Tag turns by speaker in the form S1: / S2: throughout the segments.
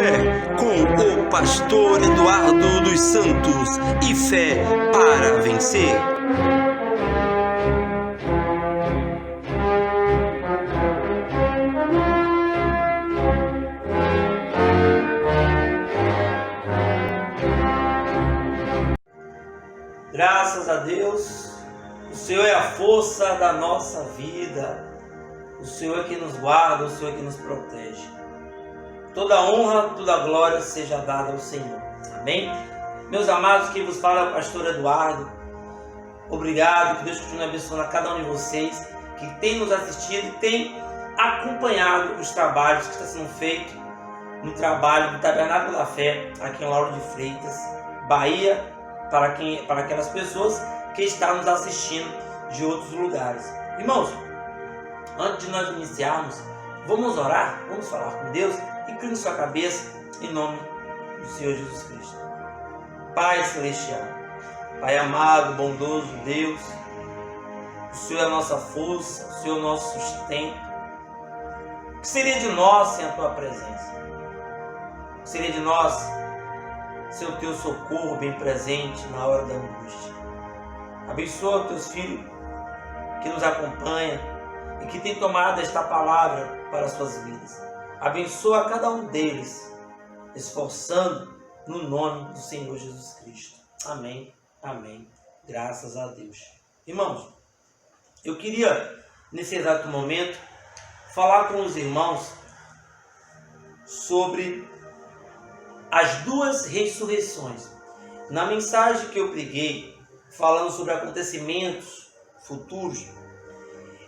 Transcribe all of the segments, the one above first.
S1: Fé com o pastor Eduardo dos Santos e fé para vencer.
S2: Graças a Deus, o Senhor é a força da nossa vida, o Senhor é que nos guarda, o Senhor é que nos protege. Toda honra, toda glória seja dada ao Senhor. Amém? Meus amados, quem vos fala é o pastor Eduardo. Obrigado, que Deus continue abençoando a cada um de vocês que tem nos assistido e tem acompanhado os trabalhos que estão sendo feitos no trabalho do Tabernáculo da Fé, aqui em Lauro de Freitas, Bahia, para aquelas pessoas que estão nos assistindo de outros lugares. Irmãos, antes de nós iniciarmos, vamos orar, vamos falar com Deus. Incline sua cabeça em nome do Senhor Jesus Cristo. Pai Celestial, Pai amado, bondoso Deus, o Senhor é a nossa força, o Senhor é o nosso sustento. O que seria de nós sem a Tua presença? O que seria de nós sem o Teu socorro bem presente na hora da angústia? Abençoa os Teus filhos que nos acompanham e que têm tomado esta palavra para as suas vidas. Abençoa cada um deles, esforçando no nome do Senhor Jesus Cristo. Amém, amém. Graças a Deus. Irmãos, eu queria, nesse exato momento, falar com os irmãos sobre as duas ressurreições. Na mensagem que eu preguei, falando sobre acontecimentos futuros,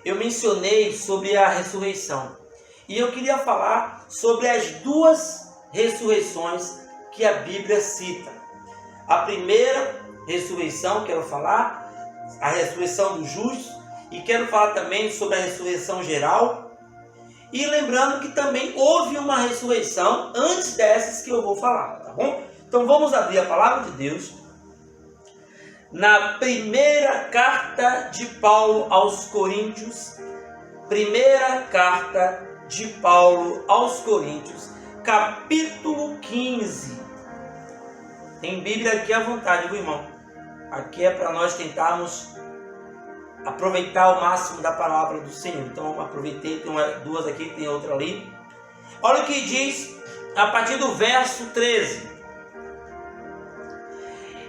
S2: eu mencionei sobre a ressurreição. E eu queria falar sobre as duas ressurreições que a Bíblia cita. A primeira ressurreição, quero falar, a ressurreição dos justos, e quero falar também sobre a ressurreição geral. E lembrando que também houve uma ressurreição antes dessas que eu vou falar, tá bom? Então vamos abrir a palavra de Deus na primeira carta de Paulo aos Coríntios. Primeira carta de Paulo aos Coríntios, capítulo 15. Tem Bíblia aqui à vontade, viu, irmão? Aqui é para nós tentarmos aproveitar o máximo da palavra do Senhor. Então aproveitei, tem duas aqui, tem outra ali. Olha o que diz a partir do verso 13.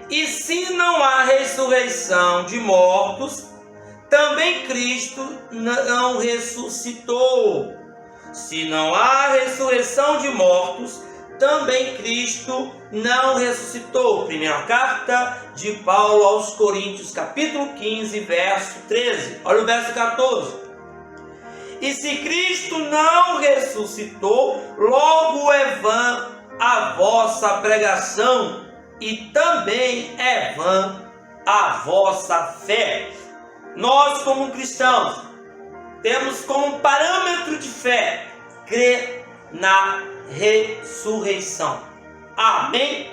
S2: E se não há ressurreição de mortos, também Cristo não ressuscitou. Se não há ressurreição de mortos, também Cristo não ressuscitou. Primeira carta de Paulo aos Coríntios, capítulo 15, verso 13. Olha o verso 14. E se Cristo não ressuscitou, logo é vã a vossa pregação, e também é vã a vossa fé. Nós, como cristãos, temos como parâmetro de fé crer na ressurreição. Amém?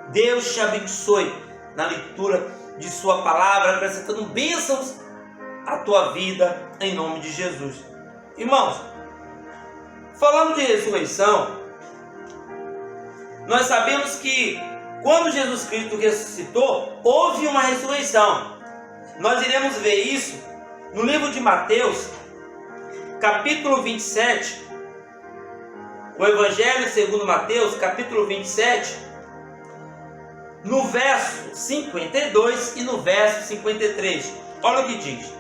S2: Deus te abençoe na leitura de sua palavra, acrescentando bênçãos à tua vida em nome de Jesus. Irmãos, falando de ressurreição, nós sabemos que quando Jesus Cristo ressuscitou, houve uma ressurreição. Nós iremos ver isso no livro de Mateus, capítulo 27, o Evangelho segundo Mateus, capítulo 27, no verso 52 e no verso 53. Olha o que diz.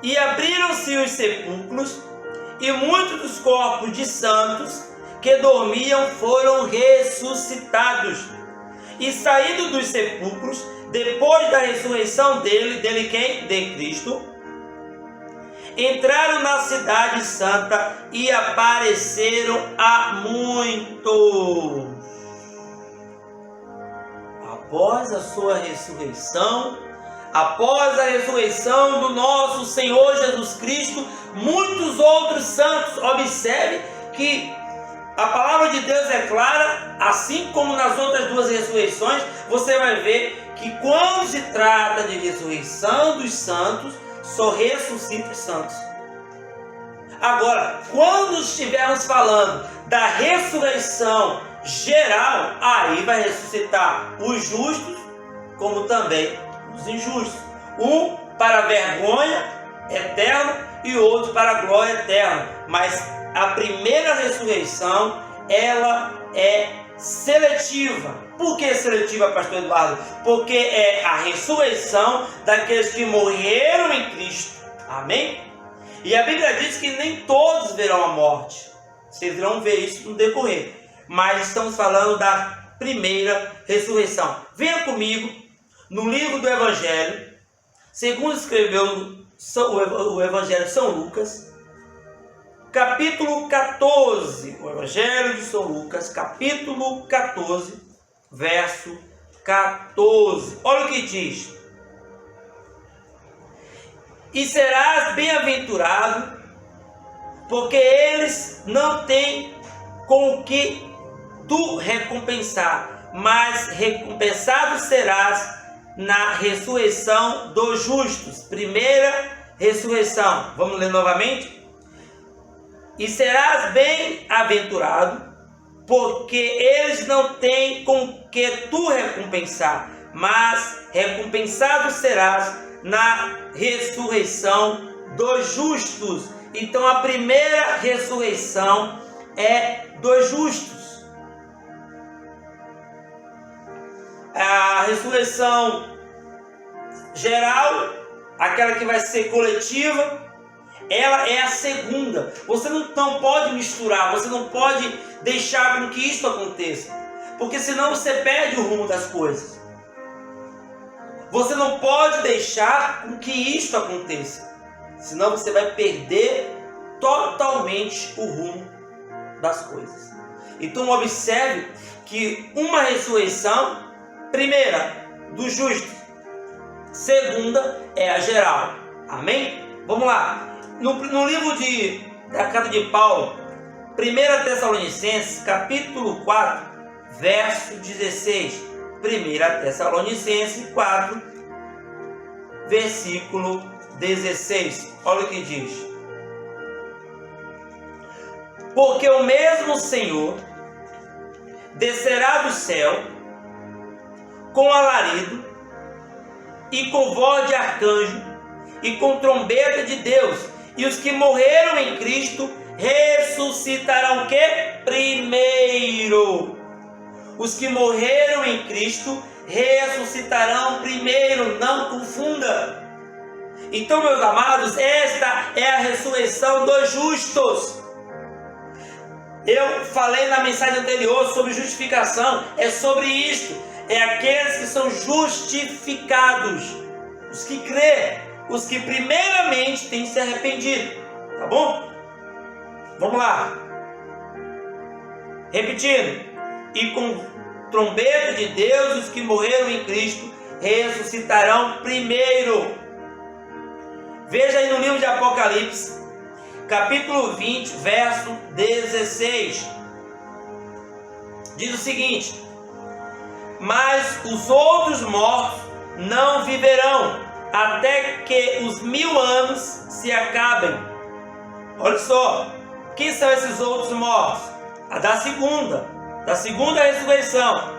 S2: E abriram-se os sepulcros, e muitos dos corpos de santos que dormiam foram ressuscitados. E saindo dos sepulcros, depois da ressurreição dele quem? De Cristo, entraram na cidade santa e apareceram a muitos. Após a sua ressurreição, após a ressurreição do nosso Senhor Jesus Cristo, muitos outros santos. Observe que a palavra de Deus é clara, assim como nas outras duas ressurreições. Você vai ver que quando se trata de ressurreição dos santos, só ressuscita os santos. Agora, quando estivermos falando da ressurreição geral, aí vai ressuscitar os justos, como também os injustos. Um para a vergonha eterna e outro para a glória eterna. Mas a primeira ressurreição, ela é seletiva. Por que seletiva, pastor Eduardo? Porque é a ressurreição daqueles que morreram em Cristo. Amém? E a Bíblia diz que nem todos verão a morte. Vocês irão ver isso no decorrer. Mas estamos falando da primeira ressurreição. Venha comigo no livro do Evangelho, segundo escreveu o Evangelho de São Lucas, capítulo 14. O Evangelho de São Lucas, capítulo 14, verso 14. Olha o que diz: e serás bem-aventurado, porque eles não têm com o que tu recompensar, mas recompensado serás na ressurreição dos justos. Primeira ressurreição. Vamos ler novamente? E serás bem-aventurado, porque eles não têm com que tu recompensar, mas recompensado serás na ressurreição dos justos. Então a primeira ressurreição é dos justos. A ressurreição geral, aquela que vai ser coletiva, ela é a segunda. Você não pode misturar, você não pode deixar com que isso aconteça, porque senão você perde o rumo das coisas. Você não pode deixar com que isso aconteça, senão você vai perder totalmente o rumo das coisas. Então observe que uma ressurreição, primeira, do justo, segunda é a geral. Amém? Vamos lá. No livro da carta de Paulo, 1 Tessalonicenses, capítulo 4, verso 16. 1 Tessalonicenses 4, versículo 16. Olha o que diz: porque o mesmo Senhor descerá do céu com alarido e com voz de arcanjo e com trombeta de Deus, e os que morreram em Cristo ressuscitarão o quê? Primeiro. Os que morreram em Cristo ressuscitarão primeiro, não confunda. Então, meus amados, esta é a ressurreição dos justos. Eu falei na mensagem anterior sobre justificação, é sobre isto. É aqueles que são justificados, os que crê, os que primeiramente têm se arrependido. Tá bom? Vamos lá. Repetindo. E com trombeta de Deus, os que morreram em Cristo ressuscitarão primeiro. Veja aí no livro de Apocalipse, capítulo 20, verso 16. Diz o seguinte: mas os outros mortos não viverão, até que os 1000 anos se acabem. Olha só, quem são esses outros mortos? A da segunda ressurreição.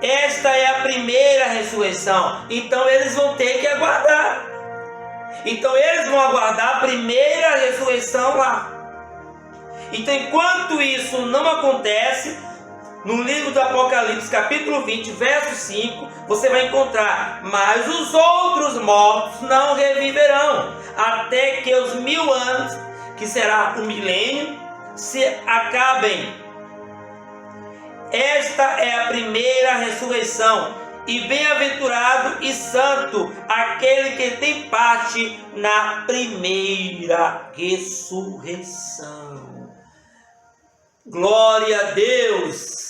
S2: Esta é a primeira ressurreição. Então eles vão ter que aguardar. Então eles vão aguardar a primeira ressurreição lá. Então, enquanto isso não acontece, no livro do Apocalipse, capítulo 20, verso 5, você vai encontrar: mas os outros mortos não reviverão, até que os 1000 anos, que será o milênio, se acabem. Esta é a primeira ressurreição, e bem-aventurado e santo aquele que tem parte na primeira ressurreição. Glória a Deus!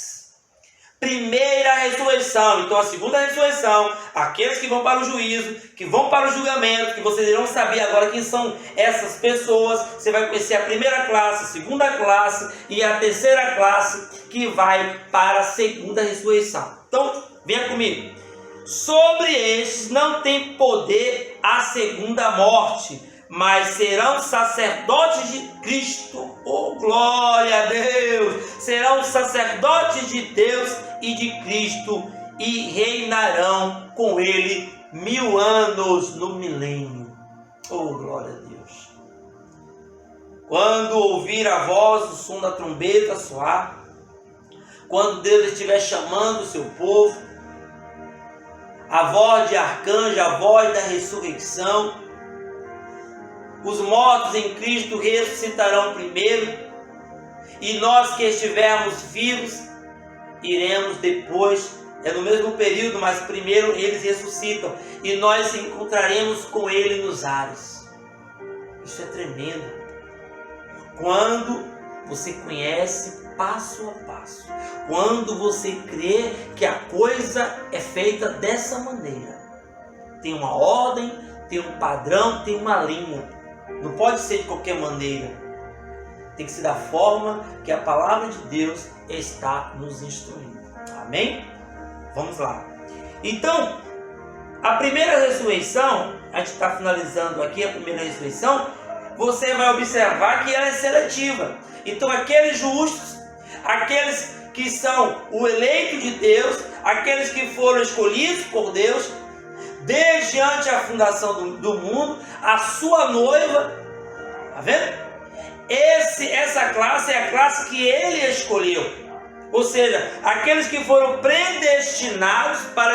S2: Primeira ressurreição. Então a segunda ressurreição, aqueles que vão para o juízo, que vão para o julgamento, que vocês irão saber agora quem são essas pessoas. Você vai conhecer a primeira classe, a segunda classe e a terceira classe, que vai para a segunda ressurreição. Então venha comigo. Sobre estes não tem poder a segunda morte, mas serão sacerdotes de Cristo. Oh, glória a Deus! Serão sacerdotes de Deus e de Cristo e reinarão com ele 1000 anos no milênio. Oh, glória a Deus! Quando ouvir a voz do som da trombeta soar, quando Deus estiver chamando o seu povo, a voz de arcanjo, a voz da ressurreição, os mortos em Cristo ressuscitarão primeiro, e nós que estivermos vivos, iremos depois, no mesmo período, mas primeiro eles ressuscitam, e nós encontraremos com ele nos ares. Isso é tremendo. Quando você conhece passo a passo, quando você crê que a coisa é feita dessa maneira, tem uma ordem, tem um padrão, tem uma linha, não pode ser de qualquer maneira, tem que ser da forma que a palavra de Deus está nos instruindo. Amém? Vamos lá. Então, a primeira ressurreição, a gente está finalizando aqui a primeira ressurreição, você vai observar que ela é seletiva. Então aqueles justos, aqueles que são o eleito de Deus, aqueles que foram escolhidos por Deus, desde antes a fundação do mundo, a sua noiva, tá vendo? Essa classe é a classe que ele escolheu. Ou seja, aqueles que foram predestinados para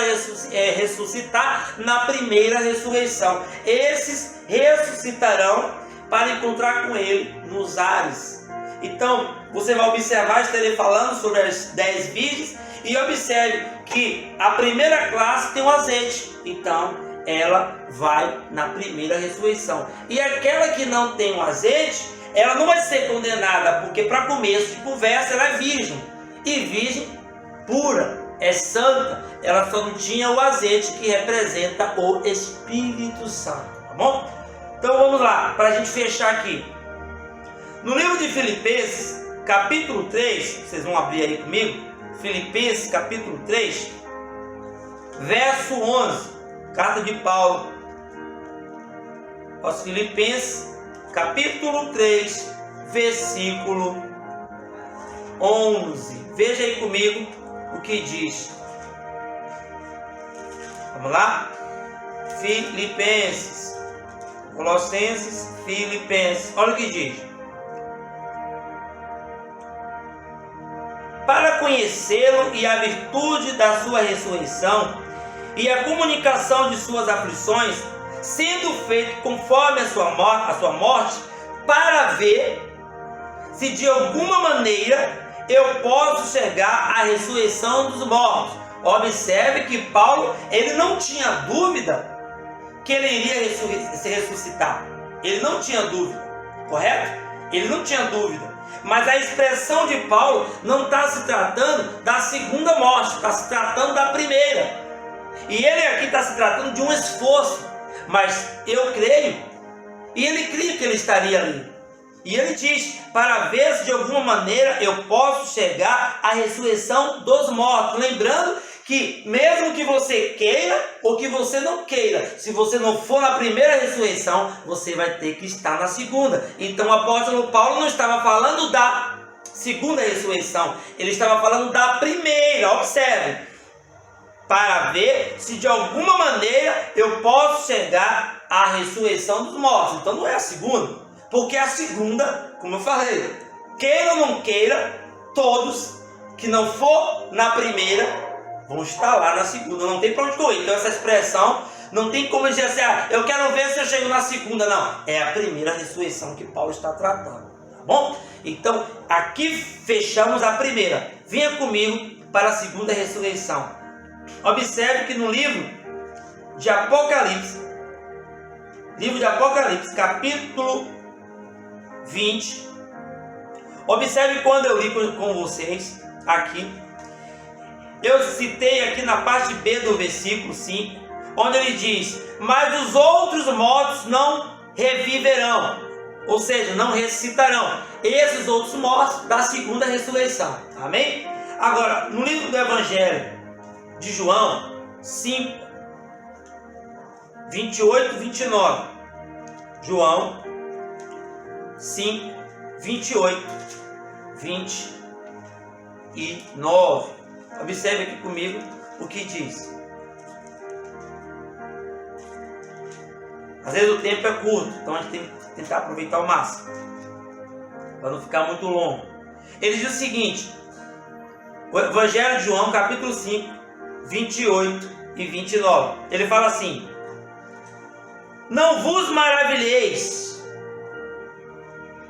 S2: ressuscitar na primeira ressurreição. Esses ressuscitarão para encontrar com ele nos ares. Então, você vai observar, estarei falando sobre as 10 virgens, e observe que a primeira classe tem o azeite, então ela vai na primeira ressurreição. E aquela que não tem o azeite, ela não vai ser condenada, porque para começo de conversa ela é virgem, e virgem pura, é santa, ela só não tinha o azeite que representa o Espírito Santo, tá bom? Então vamos lá, para a gente fechar aqui. No livro de Filipenses, capítulo 3, vocês vão abrir aí comigo, Filipenses, capítulo 3, verso 11, carta de Paulo aos Filipenses, capítulo 3, versículo 11. Veja aí comigo o que diz. Vamos lá? Filipenses, Colossenses, Filipenses. Olha o que diz. Para conhecê-lo e a virtude da sua ressurreição e a comunicação de suas aflições, sendo feito conforme a sua morte, para ver se de alguma maneira eu posso chegar à ressurreição dos mortos. Observe que Paulo, ele não tinha dúvida que ele iria se ressuscitar. Ele não tinha dúvida, correto? Ele não tinha dúvida. Mas a expressão de Paulo não está se tratando da segunda morte, está se tratando da primeira. E ele aqui está se tratando de um esforço. Mas eu creio, e ele cria que ele estaria ali. E ele diz, para ver se de alguma maneira eu posso chegar à ressurreição dos mortos. Lembrando que mesmo que você queira ou que você não queira, se você não for na primeira ressurreição, você vai ter que estar na segunda. Então o apóstolo Paulo não estava falando da segunda ressurreição, ele estava falando da primeira. Observe, para ver se de alguma maneira eu posso chegar à ressurreição dos mortos. Então não é a segunda, porque a segunda, como eu falei, queira ou não queira, todos que não for na primeira vão estar lá na segunda, não tem para onde correr. Então essa expressão não tem como dizer assim, eu quero ver se eu chego na segunda, não. É a primeira ressurreição que Paulo está tratando, tá bom? Então aqui fechamos a primeira. Venha comigo para a segunda ressurreição. Observe que no livro de Apocalipse, capítulo 20, observe quando eu li com vocês aqui, eu citei aqui na parte B do versículo 5, onde ele diz, mas os outros mortos não reviverão, ou seja, não ressuscitarão. Esses outros mortos da segunda ressurreição, amém? Agora, no livro do Evangelho de João 5, 28 e 29, João 5, 28, 29. Observe aqui comigo o que diz. Às vezes o tempo é curto, então a gente tem que tentar aproveitar ao máximo, para não ficar muito longo. Ele diz o seguinte, o Evangelho de João, capítulo 5, 28 e 29. Ele fala assim: não vos maravilheis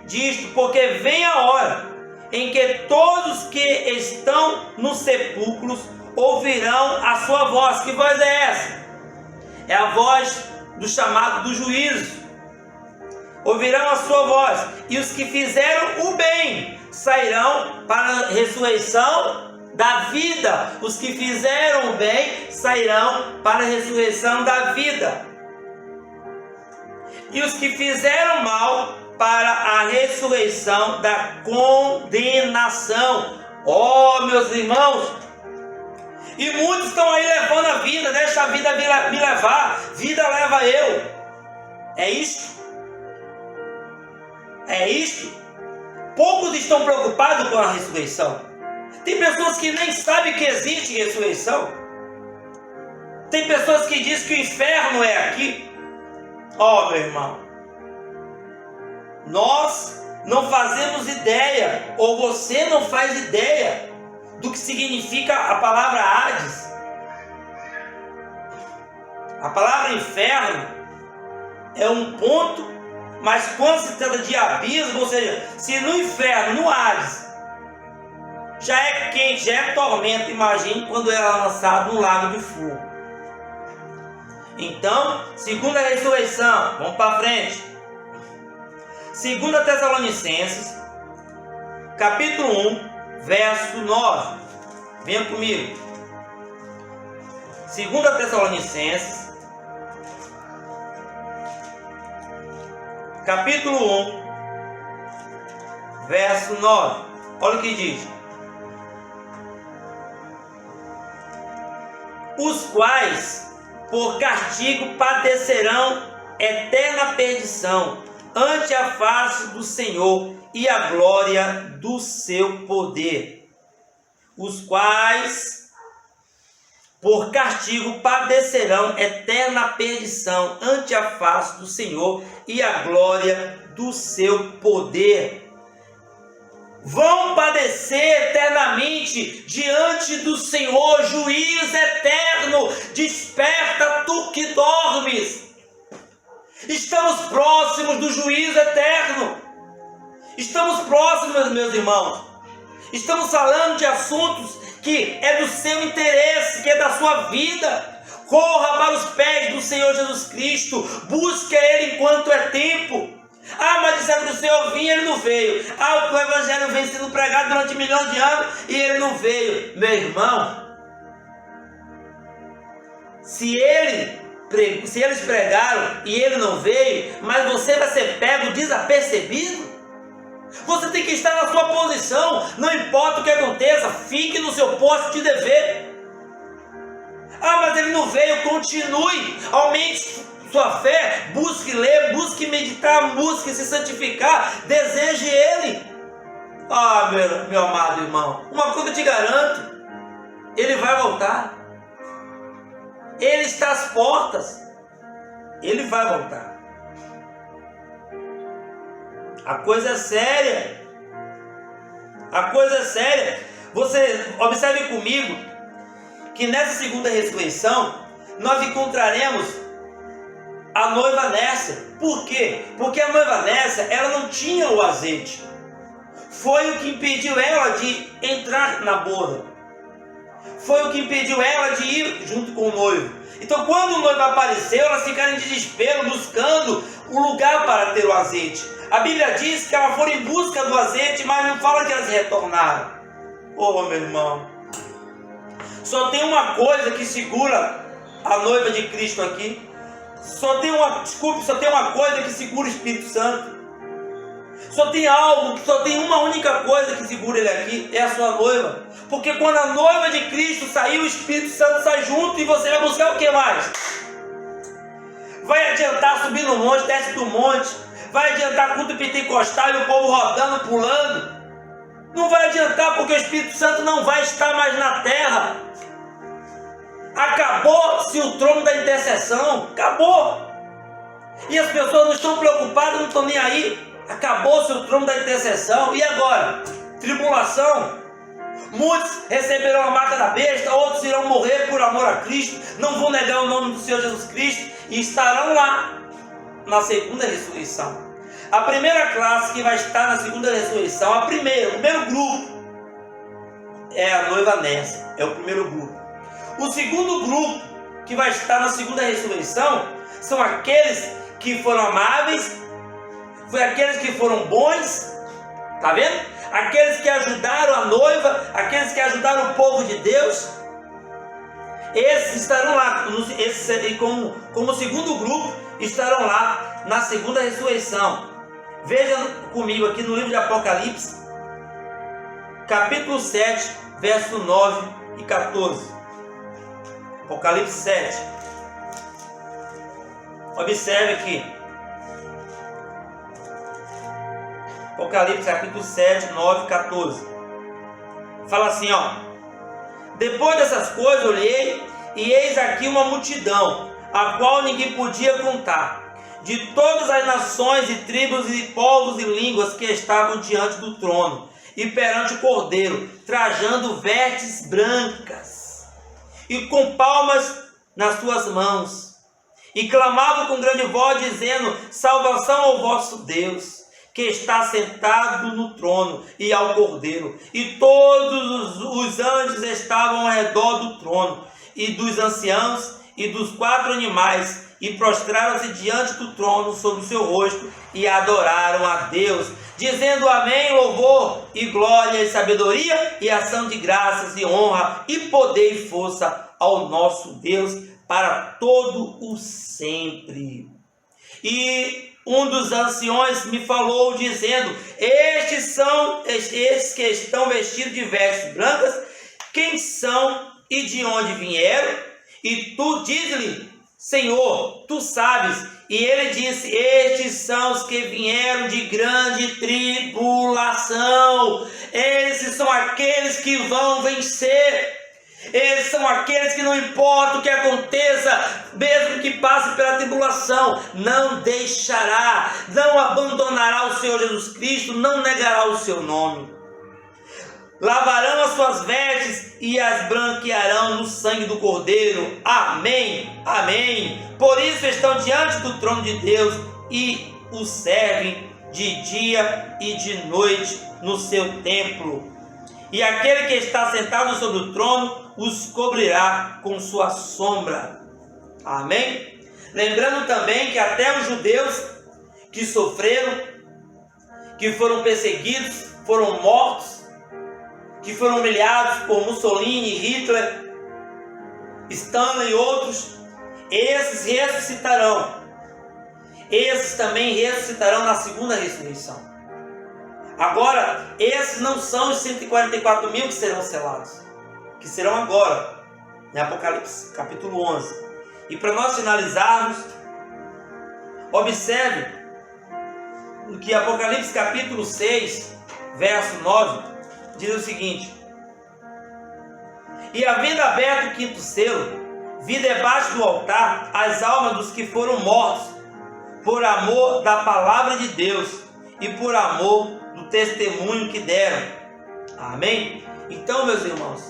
S2: disto, porque vem a hora em que todos que estão nos sepulcros ouvirão a sua voz. Que voz é essa? É a voz do chamado do juízo. Ouvirão a sua voz, e os que fizeram o bem sairão para a ressurreição da vida. Os que fizeram o bem sairão para a ressurreição da vida, e os que fizeram mal para a ressurreição da condenação. Oh, meus irmãos, e muitos estão aí levando a vida, deixa a vida me levar, vida leva eu. É isto? É isto? Poucos estão preocupados com a ressurreição. Tem pessoas que nem sabem que existe ressurreição. Tem pessoas que dizem que o inferno é aqui. Ó, meu irmão, nós não fazemos ideia, ou você não faz ideia do que significa a palavra Hades. A palavra inferno é um ponto, mas quando se trata de abismo, ou seja, se no inferno, no Hades, já é quente, já é tormento, imagine quando é lançado no lago de fogo. Então, segundo a ressurreição, vamos para frente. 2 Tessalonicenses, capítulo 1, verso 9. Venha comigo. 2 Tessalonicenses, capítulo 1, verso 9. Olha o que diz: os quais por castigo padecerão eterna perdição ante a face do Senhor e a glória do seu poder. Os quais por castigo padecerão eterna perdição ante a face do Senhor e a glória do seu poder. Vão padecer eternamente diante do Senhor, juiz eterno. Desperta, tu que dormes. Estamos próximos do juízo eterno. Estamos próximos, meus irmãos. Estamos falando de assuntos que é do seu interesse, que é da sua vida. Corra para os pés do Senhor Jesus Cristo. Busque Ele enquanto é tempo. Ah, mas disseram que o Senhor vinha e Ele não veio. Ah, o Evangelho vem sendo pregado durante milhões de anos e Ele não veio. Meu irmão, se eles pregaram e Ele não veio, mas você vai ser pego desapercebido, você tem que estar na sua posição. Não importa o que aconteça, fique no seu posto de dever. Ah, mas Ele não veio, continue, aumente sua fé, busque ler, busque meditar, busque se santificar, deseje Ele. Ah, meu amado irmão, uma coisa eu te garanto, Ele vai voltar. Ele está às portas. Ele vai voltar. A coisa é séria. A coisa é séria. Você observe comigo que nessa segunda ressurreição nós encontraremos a noiva Nécia. Por quê? Porque a noiva Nécia, ela não tinha o azeite. Foi o que impediu ela de entrar na boda. Foi o que impediu ela de ir junto com o noivo. Então, quando o noivo apareceu, elas ficaram em desespero, buscando o lugar para ter o azeite. A Bíblia diz que elas foram em busca do azeite, mas não fala que elas retornaram. Oh, meu irmão, só tem uma coisa que segura a noiva de Cristo aqui. Só tem uma coisa que segura o Espírito Santo. Só tem uma única coisa que segura ele aqui, é a sua noiva. Porque quando a noiva de Cristo sair, o Espírito Santo sai junto e você vai buscar o que mais? Vai adiantar subir no monte, desce do monte? Vai adiantar culto pentecostal e o povo rodando, pulando? Não vai adiantar, porque o Espírito Santo não vai estar mais na terra. Acabou-se o trono da intercessão. Acabou. E as pessoas não estão preocupadas, não estão nem aí. Acabou-se o trono da intercessão. E agora? Tribulação. Muitos receberão a marca da besta, outros irão morrer por amor a Cristo, não vão negar o nome do Senhor Jesus Cristo e estarão lá na segunda ressurreição. A primeira classe que vai estar na segunda ressurreição, o primeiro grupo, é a noiva Nécia, é o primeiro grupo. O segundo grupo que vai estar na segunda ressurreição são aqueles que foram amáveis, foi aqueles que foram bons, tá vendo? Aqueles que ajudaram a noiva, aqueles que ajudaram o povo de Deus, esses estarão lá, como segundo grupo, estarão lá na segunda ressurreição. Veja comigo aqui no livro de Apocalipse, capítulo 7, verso 9 e 14. Apocalipse 7. Observe aqui. Apocalipse capítulo 7, 9 e 14. Fala assim, ó. Depois dessas coisas olhei, e eis aqui uma multidão, a qual ninguém podia contar, de todas as nações e tribos e povos e línguas que estavam diante do trono e perante o Cordeiro, trajando vestes brancas e com palmas nas suas mãos, e clamavam com grande voz, dizendo: salvação ao vosso Deus, que está sentado no trono, e ao Cordeiro. E todos os anjos estavam ao redor do trono, e dos anciãos, e dos 4 animais, e prostraram-se diante do trono sobre o seu rosto, e adoraram a Deus, dizendo: amém, louvor, e glória, e sabedoria, e ação de graças, e honra, e poder, e força ao nosso Deus, para todo o sempre. E um dos anciões me falou, dizendo: estes que estão vestidos de vestes brancas, quem são e de onde vieram? E tu diz-lhe: Senhor, tu sabes. E ele disse: estes são os que vieram de grande tribulação. Esses são aqueles que vão vencer. Eles são aqueles que, não importa o que aconteça, mesmo que passe pela tribulação, não deixará, não abandonará o Senhor Jesus Cristo, não negará o seu nome. Lavarão as suas vestes e as branquearão no sangue do Cordeiro. Amém, amém. Por isso estão diante do trono de Deus e o servem de dia e de noite no seu templo. E aquele que está sentado sobre o trono os cobrirá com sua sombra. Amém? Lembrando também que até os judeus que sofreram, que foram perseguidos, foram mortos, que foram humilhados por Mussolini, Hitler, Stalin e outros, esses ressuscitarão. Esses também ressuscitarão na segunda ressurreição. Agora, esses não são os 144 mil que serão selados, que serão agora, em Apocalipse capítulo 11. E para nós finalizarmos, observe que Apocalipse capítulo 6, verso 9, diz o seguinte: e havendo aberto o 5º selo, vi debaixo do altar as almas dos que foram mortos por amor da palavra de Deus e por amor do testemunho que deram. Amém? Então, meus irmãos,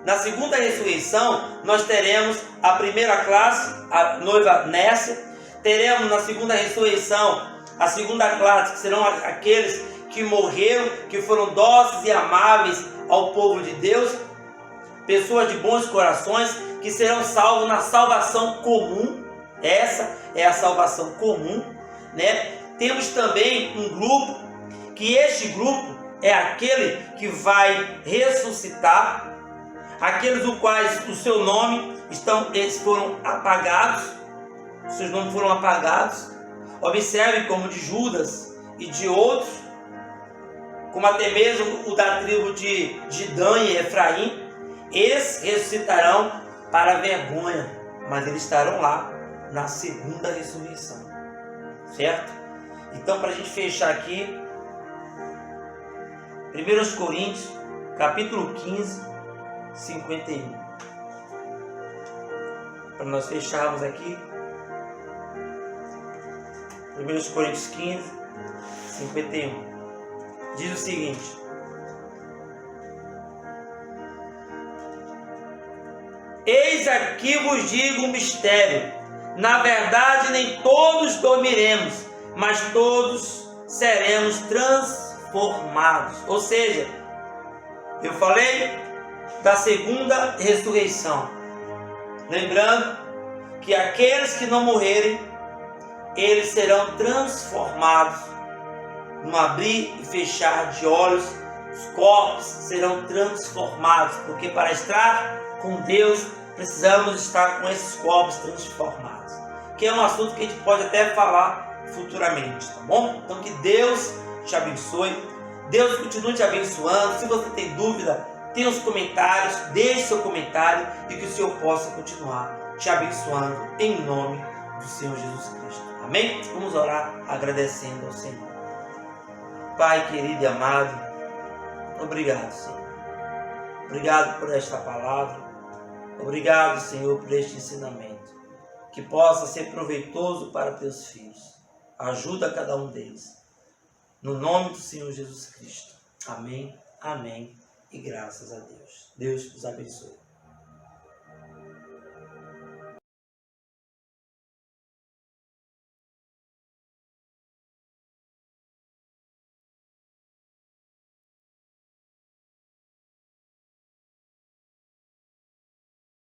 S2: na segunda ressurreição nós teremos a primeira classe, a noiva Nécia. Teremos na segunda ressurreição a segunda classe, que serão aqueles que morreram, que foram dóceis e amáveis ao povo de Deus, pessoas de bons corações, que serão salvos na salvação comum. Essa é a salvação comum, né? Temos também um grupo, que este grupo é aquele que vai ressuscitar, aqueles os quais o seu nome eles foram apagados, os seus nomes foram apagados. Observe como de Judas e de outros, como até mesmo o da tribo de Dan e Efraim, esses ressuscitarão para a vergonha, mas eles estarão lá na segunda ressurreição. Certo? Então, para a gente fechar aqui, 1 Coríntios, capítulo 15, 51. Para nós fecharmos aqui, 1 Coríntios 15, 51. Diz o seguinte: eis aqui vos digo um mistério. Na verdade, nem todos dormiremos, mas todos seremos transformados. Ou seja, eu falei da segunda ressurreição. Lembrando que aqueles que não morrerem, eles serão transformados. No abrir e fechar de olhos, os corpos serão transformados. Porque para estar com Deus, precisamos estar com esses corpos transformados. Que é um assunto que a gente pode até falar futuramente, tá bom? Então que Deus te abençoe. Deus continue te abençoando. Se você tem dúvida, tem os comentários, deixe seu comentário e que o Senhor possa continuar te abençoando em nome do Senhor Jesus Cristo. Amém? Vamos orar agradecendo ao Senhor. Pai querido e amado, obrigado, Senhor. Obrigado por esta palavra. Obrigado, Senhor, por este ensinamento. Que possa ser proveitoso para teus filhos. Ajuda cada um deles. No nome do Senhor Jesus Cristo. Amém, amém e graças a Deus. Deus os abençoe.